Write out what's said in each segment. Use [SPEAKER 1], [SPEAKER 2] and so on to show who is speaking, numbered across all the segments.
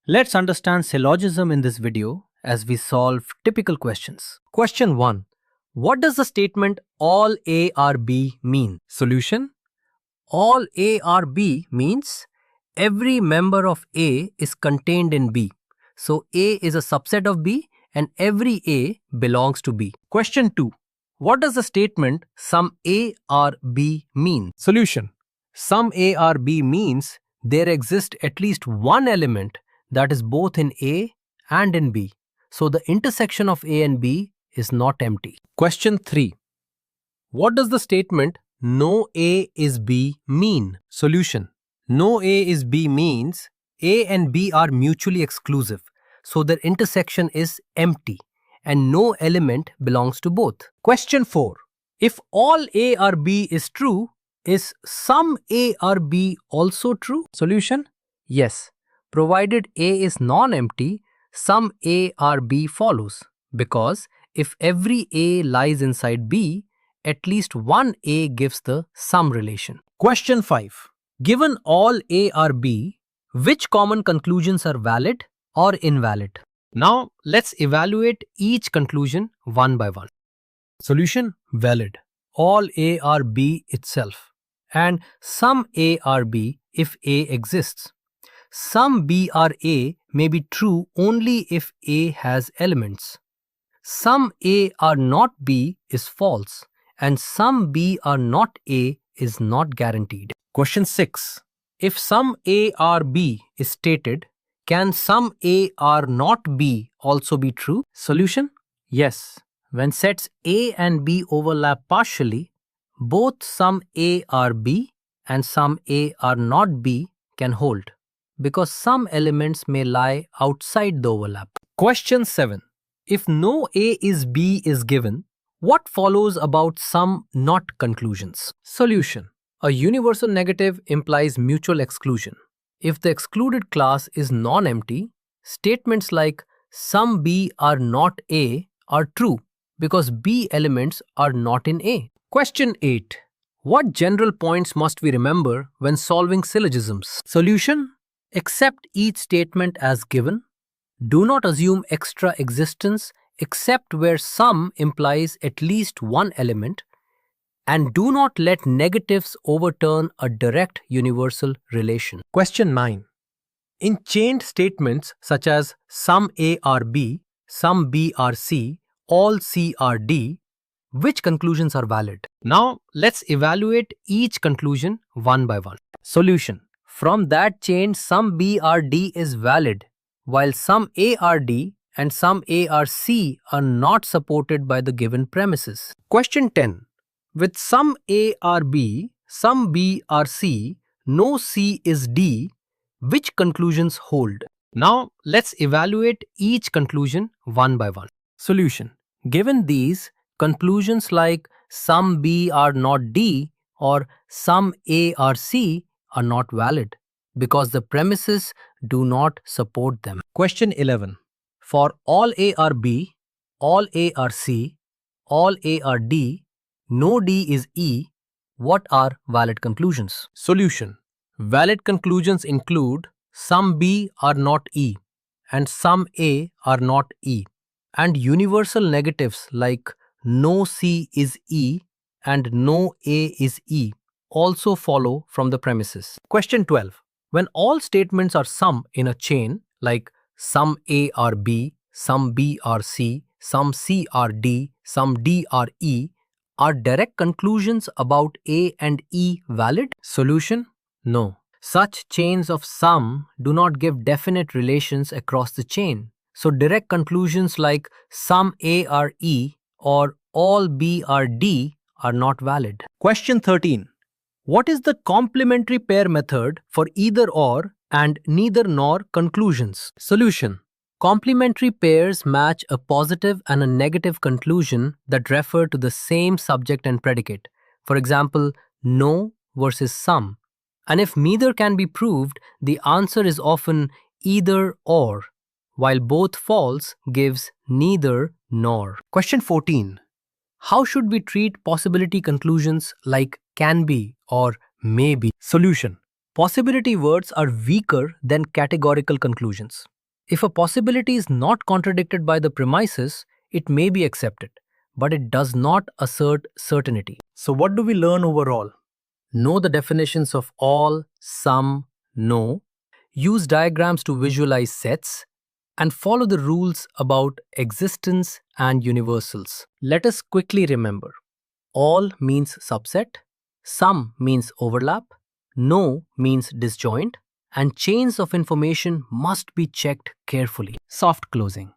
[SPEAKER 1] Let's understand syllogism in this video as we solve typical questions.
[SPEAKER 2] Question 1. What does the statement all A are B mean? Solution. All A are B means every member of A is contained in B. So A is a subset of B and every A belongs to B. Question 2. What does the statement some A are B mean? Solution. Some A are B means there exists at least one element that is both in A and in B. So the intersection of A and B is not empty. Question 3. What does the statement no A is B mean? Solution. No A is B means A and B are mutually exclusive. So their intersection is empty and no element belongs to both. Question 4. If all A are B is true, is some A are B also true? Solution. Yes. Provided A is non-empty, some A are B follows. Because if every A lies inside B, at least one A gives the sum relation. Question 5. Given all A are B, which common conclusions are valid or invalid? Now let's evaluate each conclusion one by one. Solution. Valid. All A are B itself. And some A are B if A exists. Some B are A may be true only if A has elements. Some A are not B is false, and some B are not A is not guaranteed. Question 6. If some A are B is stated, can some A are not B also be true? Solution. Yes. When sets A and B overlap partially, both some A are B and some A are not B can hold, because some elements may lie outside the overlap. Question 7. If no A is B is given, what follows about some not conclusions? Solution. A universal negative implies mutual exclusion. If the excluded class is non-empty, statements like some B are not A are true because B elements are not in A. Question 8. What general points must we remember when solving syllogisms? Solution. Accept each statement as given. Do not assume extra existence except where some implies at least one element. And do not let negatives overturn a direct universal relation. Question 9. In chained statements such as some A are B, some B are C, all C are D, which conclusions are valid? Now let's evaluate each conclusion one by one. Solution. From that chain, some B are D is valid, while some A are D and some A are C are not supported by the given premises. Question 10. With some A are B, some B are C, no C is D, which conclusions hold? Now let's evaluate each conclusion one by one. Solution. Given these, conclusions like some B are not D or some A are C are not valid because the premises do not support them. Question 11. For all A are B, all A are C, all A are D, no D is E, what are valid conclusions? Solution. Valid conclusions include some B are not E and some A are not E, and universal negatives like no C is E and no A is E also follow from the premises. Question 12. When all statements are sum in a chain, like some A are B, some B are C, some C are D, some D are E, are direct conclusions about A and E valid? Solution. No. Such chains of sum do not give definite relations across the chain. So direct conclusions like some A are E or all B are D are not valid. Question 13. What is the complementary pair method for either or and neither nor conclusions? Solution. Complementary pairs match a positive and a negative conclusion that refer to the same subject and predicate. For example, no versus some. And if neither can be proved, the answer is often either or, while both false gives neither nor. Question 14. How should we treat possibility conclusions like can be or may be? Solution. Possibility words are weaker than categorical conclusions. If a possibility is not contradicted by the premises, it may be accepted, but it does not assert certainty.
[SPEAKER 1] So, what do we learn overall?
[SPEAKER 2] Know the definitions of all, some, no. Use diagrams to visualize sets, and follow the rules about existence and universals. Let us quickly remember. All means subset, some means overlap, no means disjoint, and chains of information must be checked carefully. Soft closing.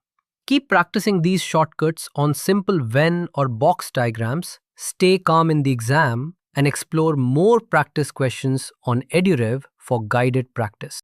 [SPEAKER 2] Keep practicing these shortcuts on simple Venn or box diagrams, stay calm in the exam, and explore more practice questions on EduRev for guided practice.